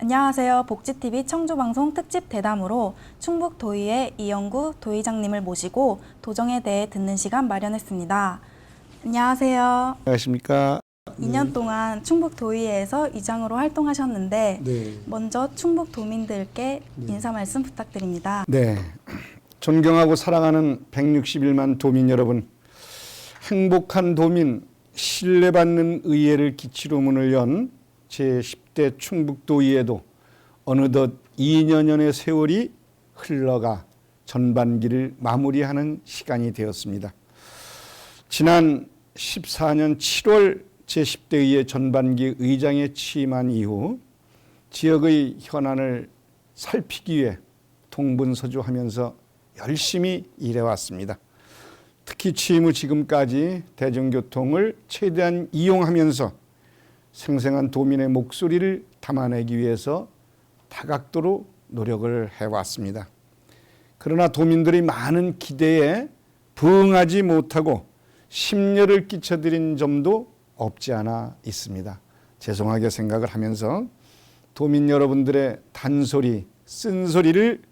안녕하세요. 복지TV 청주방송 특집 대담으로 충북도의회 이영구 도의장님을 모시고 도정에 대해 듣는 시간 마련했습니다. 안녕하세요. 안녕하십니까. 2년 동안 충북도의회에서 의장으로 활동하셨는데 먼저 충북도민들께 인사 말씀 부탁드립니다. 네, 존경하고 사랑하는 161만 도민 여러분, 행복한 도민, 신뢰받는 의회를 기치로 문을 연 제10대 충북도의회도 어느덧 2년여의 세월이 흘러가 전반기를 마무리하는 시간이 되었습니다. 지난 14년 7월 제10대 의회 전반기 의장에 취임한 이후 지역의 현안을 살피기 위해 동분서주하면서 열심히 일해왔습니다. 특히 취임 후 지금까지 대중교통을 최대한 이용하면서 생생한 도민의 목소리를 담아내기 위해서 다각도로 노력을 해왔습니다. 그러나 도민들의 많은 기대에 부응하지 못하고 심려를 끼쳐드린 점도 없지 않아 있습니다. 죄송하게 생각을 하면서 도민 여러분들의 단소리, 쓴소리를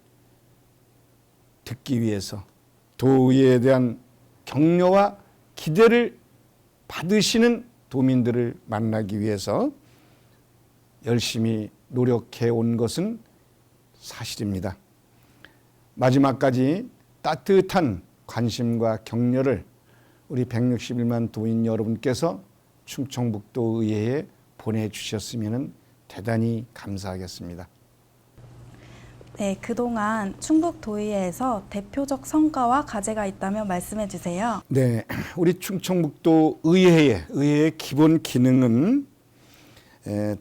듣기 위해서 도의회에 대한 격려와 기대를 받으시는 도민들을 만나기 위해서 열심히 노력해 온 것은 사실입니다. 마지막까지 따뜻한 관심과 격려를 우리 161만 도민 여러분께서 충청북도 의회에 보내주셨으면 대단히 감사하겠습니다. 네, 그동안 충북도의회에서 대표적 성과와 과제가 있다면 말씀해 주세요. 네, 우리 충청북도 의회의 기본 기능은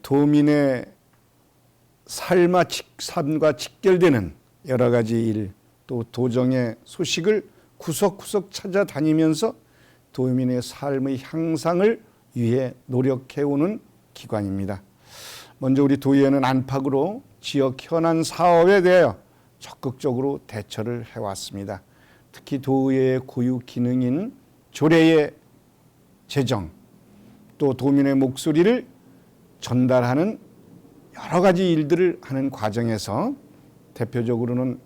도민의 삶과 직결되는 여러 가지 일, 또 도정의 소식을 구석구석 찾아다니면서 도민의 삶의 향상을 위해 노력해오는 기관입니다. 먼저 우리 도의회는 안팎으로 지역 현안 사업에 대하여 적극적으로 대처를 해왔습니다. 특히 도의회의 고유 기능인 조례의 제정, 또 도민의 목소리를 전달하는 여러 가지 일들을 하는 과정에서 대표적으로는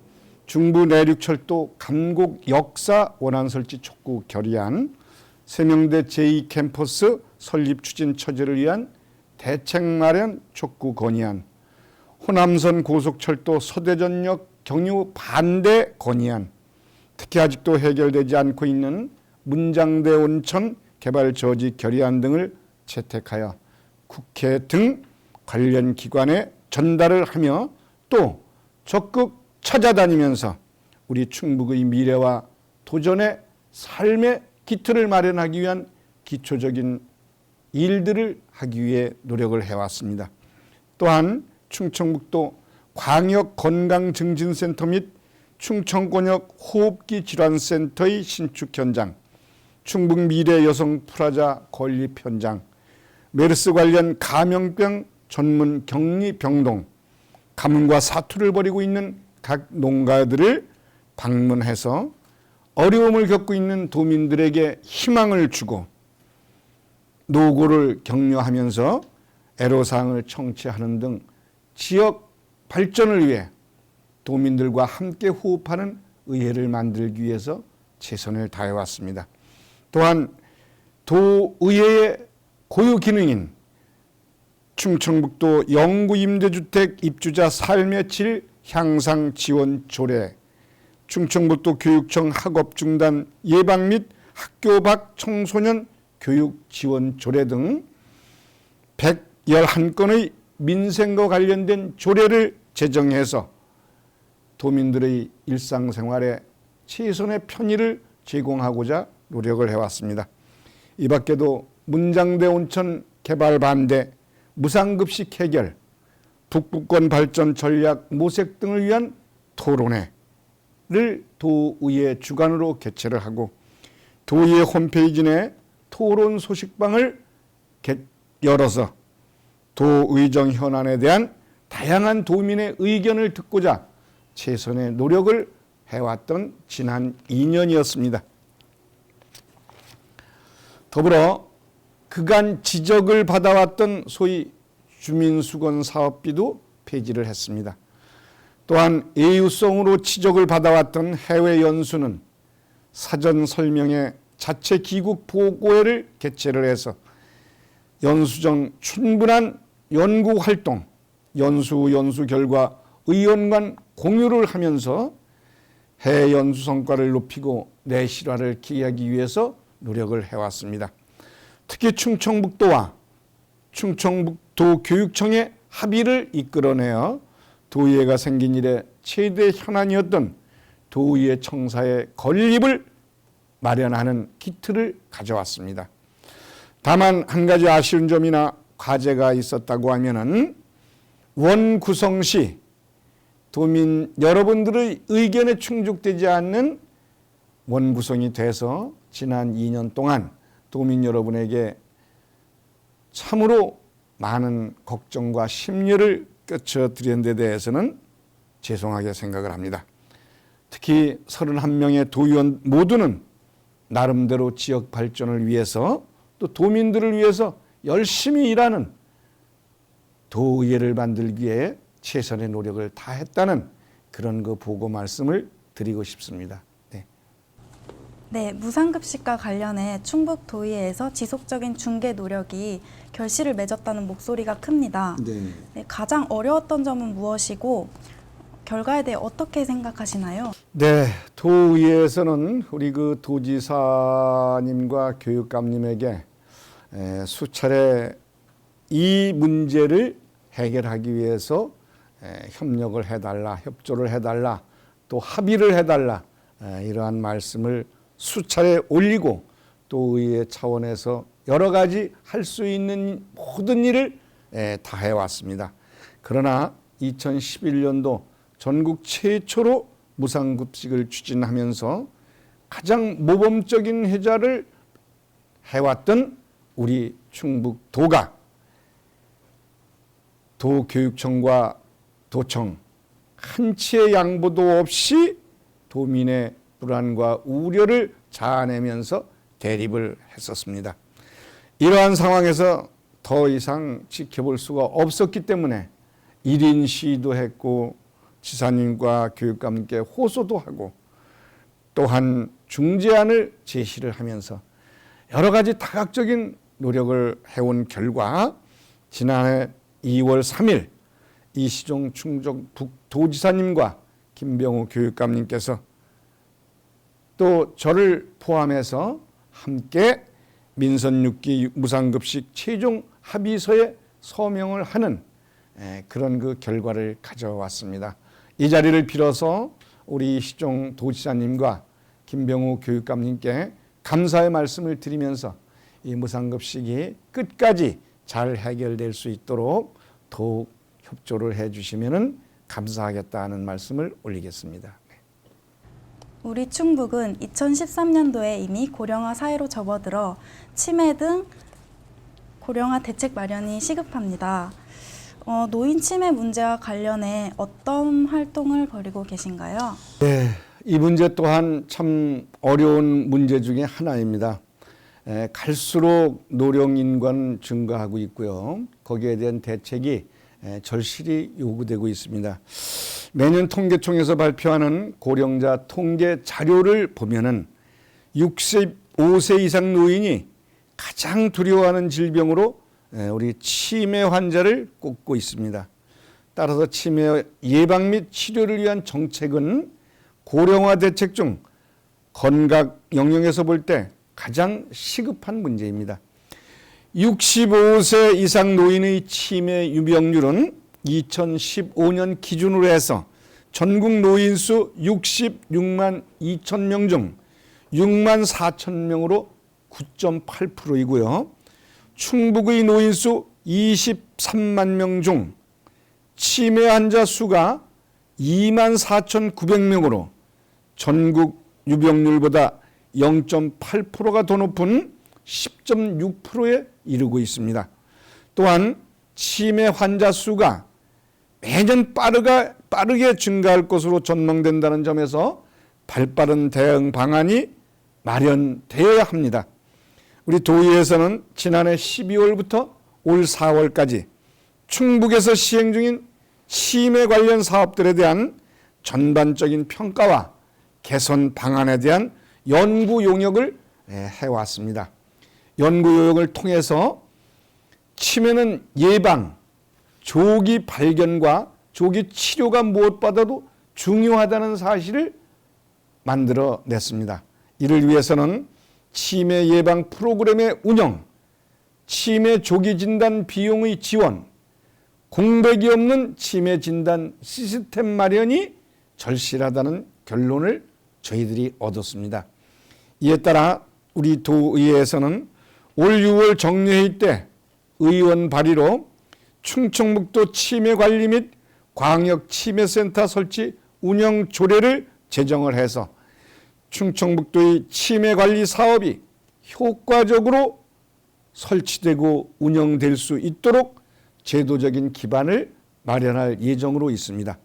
중부 내륙철도 감곡 역사 원안 설치 촉구 결의안, 세명대 제2캠퍼스 설립 추진 처제를 위한 대책 마련 촉구 건의안, 호남선 고속철도 서대전역 경유 반대 건의안, 특히 아직도 해결되지 않고 있는 문장대 온천 개발 저지 결의안 등을 채택하여 국회 등 관련 기관에 전달을 하며 또 적극 찾아다니면서 우리 충북의 미래와 도전의 삶의 기틀을 마련하기 위한 기초적인 일들을 하기 위해 노력을 해왔습니다. 또한 충청북도 광역건강증진센터 및 충청권역 호흡기 질환센터의 신축 현장, 충북 미래 여성 프라자 건립 현장, 메르스 관련 감염병 전문 격리 병동, 가뭄과 사투를 벌이고 있는 각 농가들을 방문해서 어려움을 겪고 있는 도민들에게 희망을 주고 노고를 격려하면서 애로사항을 청취하는 등 지역 발전을 위해 도민들과 함께 호흡하는 의회를 만들기 위해서 최선을 다해왔습니다. 또한 도의회의 고유 기능인 충청북도 영구임대주택 입주자 삶의 질 향상 지원 조례, 충청북도 교육청 학업 중단 예방 및 학교 밖 청소년 교육 지원 조례 등 111건의 민생과 관련된 조례를 제정해서 도민들의 일상생활에 최선의 편의를 제공하고자 노력을 해왔습니다. 이 밖에도 문장대 온천 개발 반대, 무상급식 해결, 북부권 발전 전략 모색 등을 위한 토론회를 도의회 주관으로 개최를 하고 도의회 홈페이지 내 토론 소식방을 열어서 도의정 현안에 대한 다양한 도민의 의견을 듣고자 최선의 노력을 해왔던 지난 2년이었습니다. 더불어 그간 지적을 받아왔던 소위 주민수건 사업비도 폐지를 했습니다. 또한 애유성으로 지적을 받아왔던 해외 연수는 사전 설명회 자체 귀국 보고회를 개최를 해서 연수 전 충분한 연구 활동, 연수 결과 의원 간 공유를 하면서 해외 연수 성과를 높이고 내실화를 기하기 위해서 노력을 해왔습니다. 특히 충청북도와 충청북도 교육청의 합의를 이끌어내어 도의회가 생긴 이래 최대 현안이었던 도의회 청사의 건립을 마련하는 기틀을 가져왔습니다. 다만 한 가지 아쉬운 점이나 과제가 있었다고 하면은 원 구성 시 도민 여러분들의 의견에 충족되지 않는 원 구성이 돼서 지난 2년 동안 도민 여러분에게 참으로 많은 걱정과 심려를 끼쳐드린 데 대해서는 죄송하게 생각을 합니다. 특히 31명의 도의원 모두는 나름대로 지역 발전을 위해서 또 도민들을 위해서 열심히 일하는 도의회를 만들기 위해 최선의 노력을 다했다는 그런 그 보고 말씀을 드리고 싶습니다. 네, 무상급식과 관련해 충북도의회에서 지속적인 중개 노력이 결실을 맺었다는 목소리가 큽니다. 네, 가장 어려웠던 점은 무엇이고 결과에 대해 어떻게 생각하시나요? 네, 도의회에서는 우리 그 도지사님과 교육감님에게 수차례 이 문제를 해결하기 위해서 협력을 해달라, 협조를 해달라, 또 합의를 해달라 이러한 말씀을 수차례 올리고 도의회 차원에서 여러 가지 할 수 있는 모든 일을 다 해왔습니다. 그러나 2011년도 전국 최초로 무상급식을 추진하면서 가장 모범적인 해자를 해왔던 우리 충북도가 도교육청과 도청 한치의 양보도 없이 도민의 불안과 우려를 자아내면서 대립을 했었습니다. 이러한 상황에서 더 이상 지켜볼 수가 없었기 때문에 1인 시위도 했고 지사님과 교육감께 호소도 하고 또한 중재안을 제시를 하면서 여러 가지 다각적인 노력을 해온 결과 지난해 2월 3일 이시종 충청북도지사님과 김병우 교육감님께서 또 저를 포함해서 함께 민선 6기 무상급식 최종 합의서에 서명을 하는 그런 그 결과를 가져왔습니다. 이 자리를 빌어서 우리 시종 도지사님과 김병우 교육감님께 감사의 말씀을 드리면서 이 무상급식이 끝까지 잘 해결될 수 있도록 더욱 협조를 해주시면 감사하겠다는 말씀을 올리겠습니다. 우리 충북은 2013년도에 이미 고령화 사회로 접어들어 치매 등 고령화 대책 마련이 시급합니다. 노인 치매 문제와 관련해 어떤 활동을 벌이고 계신가요? 네, 이 문제 또한 참 어려운 문제 중에 하나입니다. 갈수록 노령 인구는 증가하고 있고요. 거기에 대한 대책이 절실히 요구되고 있습니다. 매년 통계청에서 발표하는 고령자 통계 자료를 보면은 65세 이상 노인이 가장 두려워하는 질병으로 우리 치매 환자를 꼽고 있습니다. 따라서 치매 예방 및 치료를 위한 정책은 고령화 대책 중 건강 영역에서 볼 때 가장 시급한 문제입니다. 65세 이상 노인의 치매 유병률은 2015년 기준으로 해서 전국 노인수 66만 2천 명 중 6만 4천 명으로 9.8%이고요. 충북의 노인수 23만 명 중 치매 환자 수가 2만 4,900명으로 전국 유병률보다 0.8%가 더 높은 10.6%에 이르고 있습니다. 또한 치매 환자 수가 매년 빠르게 증가할 것으로 전망된다는 점에서 발빠른 대응 방안이 마련되어야 합니다. 우리 도의회에서는 지난해 12월부터 올 4월까지 충북에서 시행 중인 치매 관련 사업들에 대한 전반적인 평가와 개선 방안에 대한 연구 용역을 해왔습니다. 연구 용역을 통해서 치매는 예방, 조기 발견과 조기 치료가 무엇보다도 중요하다는 사실을 만들어냈습니다. 이를 위해서는 치매 예방 프로그램의 운영, 치매 조기 진단 비용의 지원, 공백이 없는 치매 진단 시스템 마련이 절실하다는 결론을 저희들이 얻었습니다. 이에 따라 우리 도의회에서는 올 6월 정례회 때 의원 발의로 충청북도 치매관리 및 광역치매센터 설치 운영 조례를 제정을 해서 충청북도의 치매관리 사업이 효과적으로 설치되고 운영될 수 있도록 제도적인 기반을 마련할 예정으로 있습니다.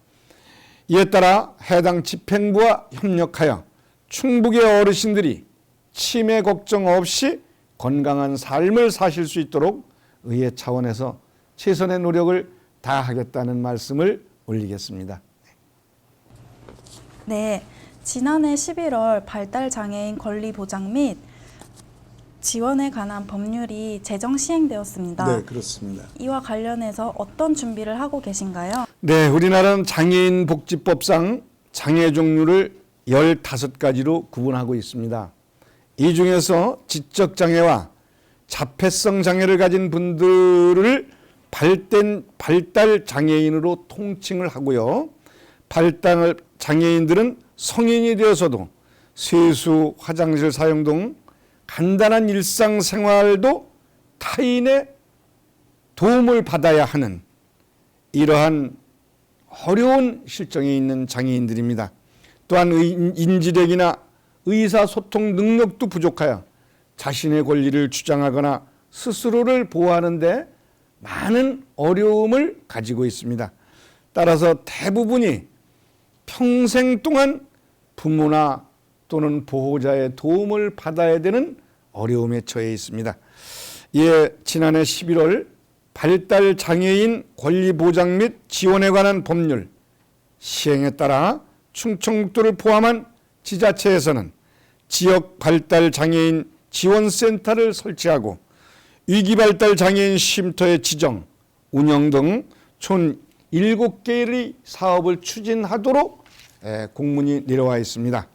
이에 따라 해당 집행부와 협력하여 충북의 어르신들이 치매 걱정 없이 건강한 삶을 사실 수 있도록 의회 차원에서 최선의 노력을 다하겠다는 말씀을 올리겠습니다. 네, 지난해 11월 발달장애인 권리 보장 및 지원에 관한 법률이 제정 시행되었습니다. 네, 그렇습니다. 이와 관련해서 어떤 준비를 하고 계신가요? 네, 우리나라는 장애인 복지법상 장애 종류를 15가지로 구분하고 있습니다. 이 중에서 지적장애와 자폐성 장애를 가진 분들을 발달 장애인으로 통칭을 하고요. 발달 장애인들은 성인이 되어서도 세수, 화장실 사용 등 간단한 일상생활도 타인의 도움을 받아야 하는 이러한 어려운 실정에 있는 장애인들입니다. 또한 인지력이나 의사소통 능력도 부족하여 자신의 권리를 주장하거나 스스로를 보호하는 데 많은 어려움을 가지고 있습니다. 따라서 대부분이 평생 동안 부모나 또는 보호자의 도움을 받아야 되는 어려움에 처해 있습니다. 이에 지난해 11월 발달장애인 권리보장 및 지원에 관한 법률 시행에 따라 충청북도를 포함한 지자체에서는 지역 발달장애인 지원센터를 설치하고 위기발달장애인 쉼터의 지정, 운영 등 총 7개의 사업을 추진하도록 공문이 내려와 있습니다.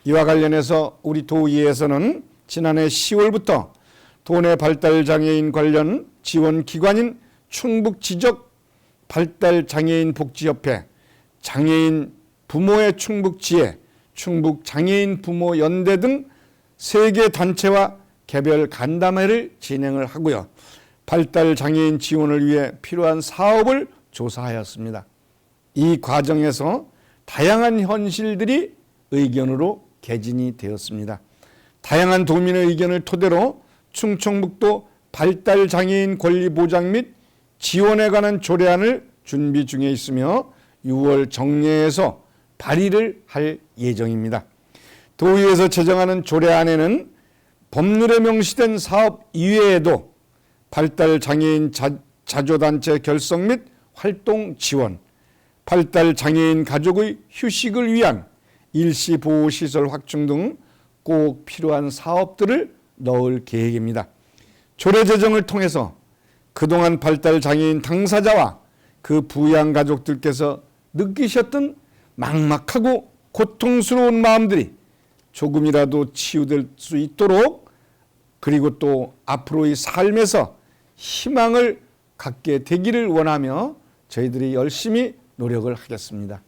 이와 관련해서 우리 도의회에서는 지난해 10월부터 도내 발달장애인 관련 지원기관인 충북지적 발달장애인 복지협회, 장애인 부모의 충북지회, 충북장애인 부모연대 등 3개 단체와 개별 간담회를 진행을 하고요. 발달장애인 지원을 위해 필요한 사업을 조사하였습니다. 이 과정에서 다양한 현실들이 의견으로 개진이 되었습니다. 다양한 도민의 의견을 토대로 충청북도 발달장애인 권리보장 및 지원에 관한 조례안을 준비 중에 있으며 6월 정례에서 발의를 할 예정입니다. 도의회에서 제정하는 조례안에는 법률에 명시된 사업 이외에도 발달장애인 자조단체 결성 및 활동 지원, 발달장애인 가족의 휴식을 위한 일시보호시설 확충 등 꼭 필요한 사업들을 넣을 계획입니다. 조례 제정을 통해서 그동안 발달장애인 당사자와 그 부양가족들께서 느끼셨던 막막하고 고통스러운 마음들이 조금이라도 치유될 수 있도록 그리고 또 앞으로의 삶에서 희망을 갖게 되기를 원하며 저희들이 열심히 노력을 하겠습니다.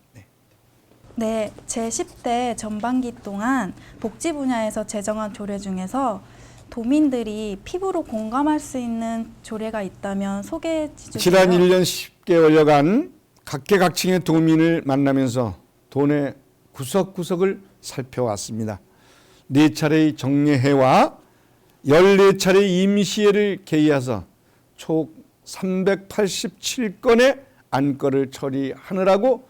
네, 제10대 전반기 동안 복지 분야에서 제정한 조례 중에서 도민들이 피부로 공감할 수 있는 조례가 있다면 소개해 주세요. 지난 1년 10개월여간 각계각층의 도민을 만나면서 도내 구석구석을 살펴왔습니다. 4차례의 정례회와 14차례의 임시회를 개의해서 총 387건의 안건을 처리하느라고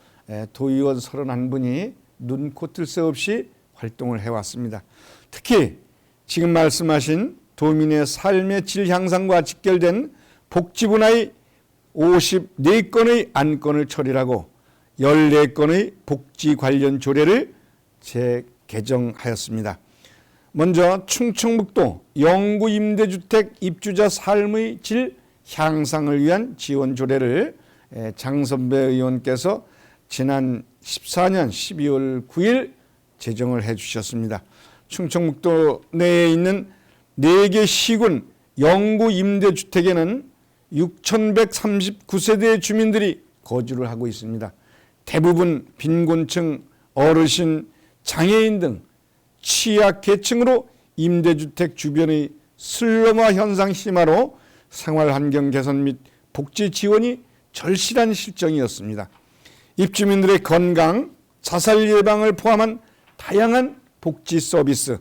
도의원 31분이 눈코 뜰 새 없이 활동을 해왔습니다. 특히 지금 말씀하신 도민의 삶의 질 향상과 직결된 복지 분야의 54건의 안건을 처리하고 14건의 복지 관련 조례를 재개정하였습니다. 먼저 충청북도 영구 임대주택 입주자 삶의 질 향상을 위한 지원 조례를 장선배 의원께서 지난 14년 12월 9일 제정을 해 주셨습니다. 충청북도 내에 있는 4개 시군 영구 임대주택에는 6,139세대의 주민들이 거주를 하고 있습니다. 대부분 빈곤층, 어르신, 장애인 등 취약계층으로 임대주택 주변의 슬럼화 현상 심화로 생활환경 개선 및 복지 지원이 절실한 실정이었습니다. 입주민들의 건강, 자살 예방을 포함한 다양한 복지 서비스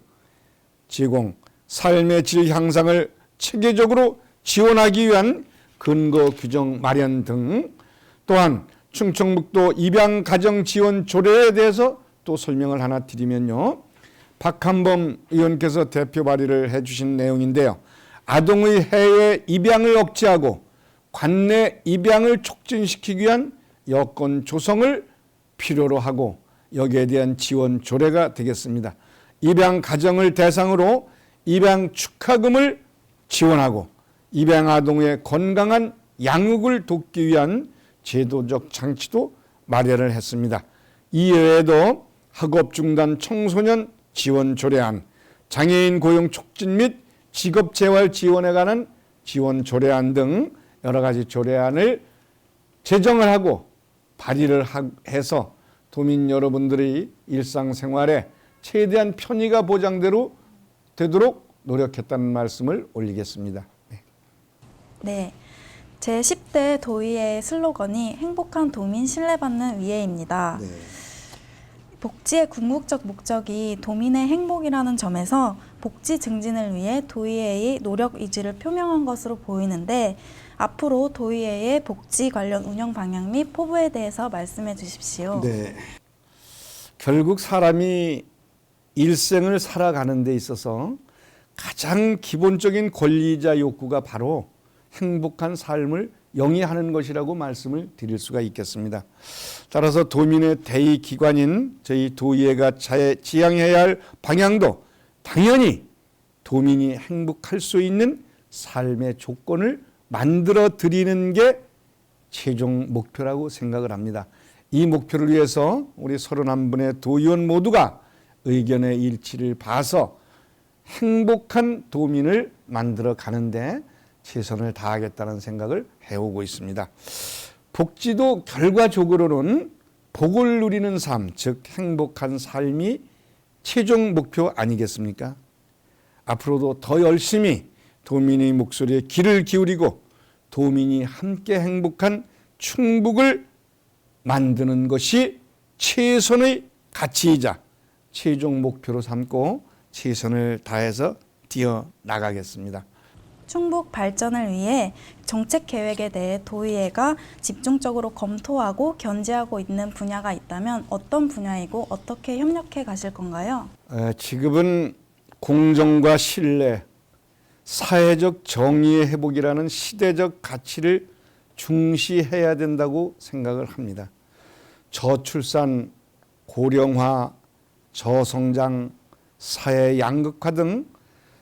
제공, 삶의 질 향상을 체계적으로 지원하기 위한 근거 규정 마련 등, 또한 충청북도 입양가정지원 조례에 대해서 또 설명을 하나 드리면요. 박한범 의원께서 대표 발의를 해주신 내용인데요. 아동의 해외 입양을 억제하고 관내 입양을 촉진시키기 위한 여건 조성을 필요로 하고 여기에 대한 지원 조례가 되겠습니다. 입양 가정을 대상으로 입양 축하금을 지원하고 입양 아동의 건강한 양육을 돕기 위한 제도적 장치도 마련을 했습니다. 이외에도 학업 중단 청소년 지원 조례안, 장애인 고용 촉진 및 직업 재활 지원에 관한 지원 조례안 등 여러 가지 조례안을 제정을 하고 발의를 해서 도민 여러분들의 일상생활에 최대한 편의가 보장되도록 노력했다는 말씀을 올리겠습니다. 네, 제 10대 도의회의 슬로건이 행복한 도민 신뢰받는 위해입니다. 네. 복지의 궁극적 목적이 도민의 행복이라는 점에서 복지 증진을 위해 도의회의 노력 의지를 표명한 것으로 보이는데 앞으로 도의회의 복지 관련 운영 방향 및 포부에 대해서 말씀해 주십시오. 네. 결국 사람이 일생을 살아가는 데 있어서 가장 기본적인 권리자 욕구가 바로 행복한 삶을 영위하는 것이라고 말씀을 드릴 수가 있겠습니다. 따라서 도민의 대의기관인 저희 도의회가 지향해야 할 방향도 당연히 도민이 행복할 수 있는 삶의 조건을 만들어 드리는 게 최종 목표라고 생각을 합니다. 이 목표를 위해서 우리 31분의 도의원 모두가 의견의 일치를 봐서 행복한 도민을 만들어 가는데 최선을 다하겠다는 생각을 해오고 있습니다. 복지도 결과적으로는 복을 누리는 삶, 즉 행복한 삶이 최종 목표 아니겠습니까? 앞으로도 더 열심히 도민의 목소리에 귀를 기울이고 도민이 함께 행복한 충북을 만드는 것이 최선의 가치이자 최종 목표로 삼고 최선을 다해서 뛰어나가겠습니다. 충북 발전을 위해 정책 계획에 대해 도의회가 집중적으로 검토하고 견지하고 있는 분야가 있다면 어떤 분야이고 어떻게 협력해 가실 건가요? 지금은 공정과 신뢰, 사회적 정의의 회복이라는 시대적 가치를 중시해야 된다고 생각을 합니다. 저출산, 고령화, 저성장, 사회 양극화 등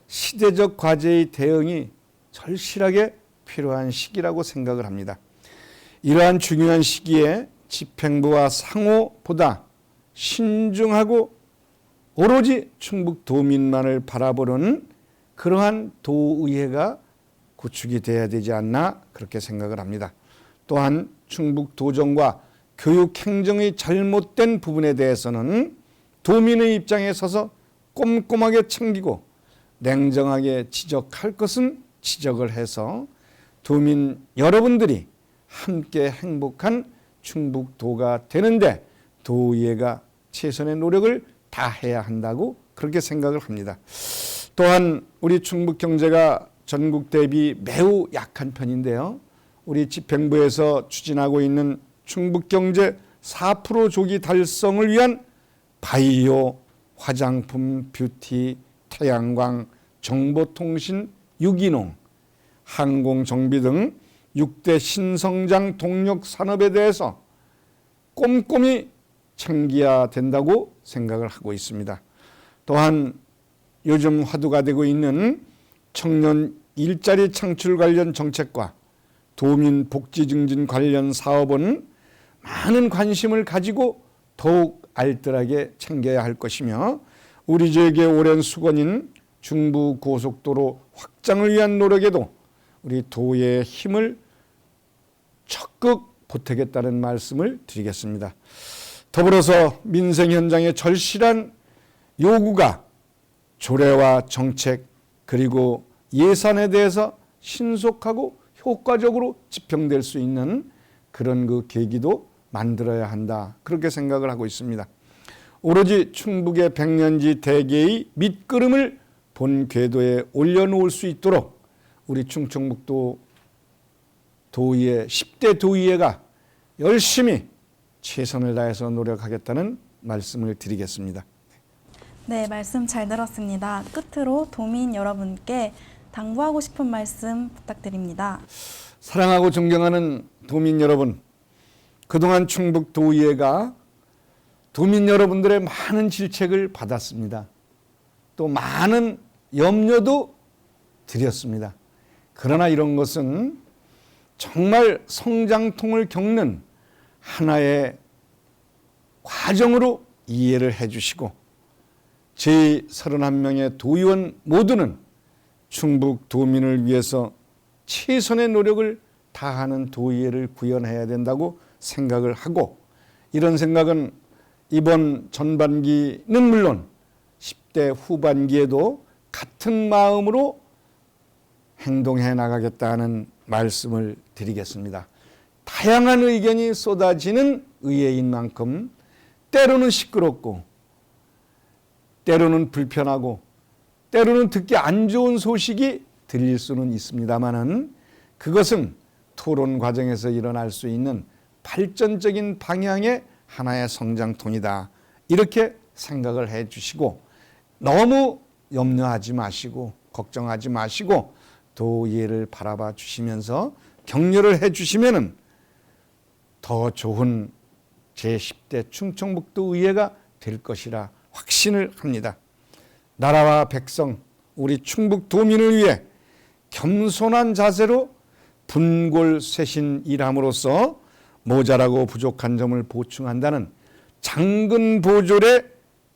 시대적 과제의 대응이 절실하게 필요한 시기라고 생각을 합니다. 이러한 중요한 시기에 집행부와 상호보다 신중하고 오로지 충북 도민만을 바라보는 그러한 도의회가 구축이 돼야 되지 않나 그렇게 생각을 합니다. 또한 충북 도정과 교육행정의 잘못된 부분에 대해서는 도민의 입장에 서서 꼼꼼하게 챙기고 냉정하게 지적할 것은 지적을 해서 도민 여러분들이 함께 행복한 충북도가 되는데 도의회가 최선의 노력을 다해야 한다고 그렇게 생각을 합니다. 또한 우리 충북 경제가 전국 대비 매우 약한 편인데요. 우리 집행부에서 추진하고 있는 충북 경제 4% 조기 달성을 위한 바이오, 화장품, 뷰티, 태양광, 정보통신, 유기농, 항공정비 등 6대 신성장 동력 산업에 대해서 꼼꼼히 챙겨야 된다고 생각을 하고 있습니다. 또한 요즘 화두가 되고 있는 청년 일자리 창출 관련 정책과 도민 복지 증진 관련 사업은 많은 관심을 가지고 더욱 알뜰하게 챙겨야 할 것이며 우리 지역의 오랜 수건인 중부고속도로 확장을 위한 노력에도 우리 도의 힘을 적극 보태겠다는 말씀을 드리겠습니다. 더불어서 민생 현장의 절실한 요구가 조례와 정책 그리고 예산에 대해서 신속하고 효과적으로 집행될 수 있는 그런 그 계기도 만들어야 한다. 그렇게 생각을 하고 있습니다. 오로지 충북의 백년지 대계의 밑거름을 본 궤도에 올려놓을 수 있도록 우리 충청북도 도의회 10대 도의회가 열심히 최선을 다해서 노력하겠다는 말씀을 드리겠습니다. 네, 말씀 잘 들었습니다. 끝으로 도민 여러분께 당부하고 싶은 말씀 부탁드립니다. 사랑하고 존경하는 도민 여러분, 그동안 충북도의회가 도민 여러분들의 많은 질책을 받았습니다. 또 많은 염려도 드렸습니다. 그러나 이런 것은 정말 성장통을 겪는 하나의 과정으로 이해를 해주시고 제31명의 도의원 모두는 충북 도민을 위해서 최선의 노력을 다하는 도의회를 구현해야 된다고 생각을 하고 이런 생각은 이번 전반기는 물론 10대 후반기에도 같은 마음으로 행동해 나가겠다는 말씀을 드리겠습니다. 다양한 의견이 쏟아지는 의회인 만큼 때로는 시끄럽고 때로는 불편하고 때로는 듣기 안 좋은 소식이 들릴 수는 있습니다만은 그것은 토론 과정에서 일어날 수 있는 발전적인 방향의 하나의 성장통이다. 이렇게 생각을 해 주시고 너무 염려하지 마시고 걱정하지 마시고 도의회를 바라봐 주시면서 격려를 해 주시면은 더 좋은 제10대 충청북도 의회가 될 것이라 확신을 합니다. 나라와 백성, 우리 충북도민을 위해 겸손한 자세로 분골쇄신 일함으로써 모자라고 부족한 점을 보충한다는 장근보졸의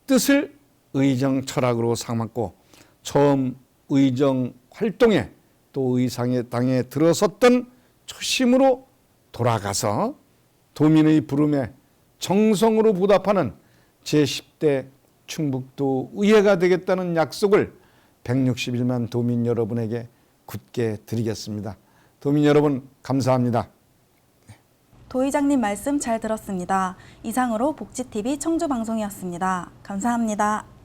뜻을 의정 철학으로 삼았고 처음 의정 활동에 또 의상의 당에 들어섰던 초심으로 돌아가서 도민의 부름에 정성으로 보답하는 제10대 충북도 의회가 되겠다는 약속을 161만 도민 여러분에게 굳게 드리겠습니다. 도민 여러분 감사합니다. 도의장님 말씀 잘 들었습니다. 이상으로 복지TV 청주방송이었습니다. 감사합니다.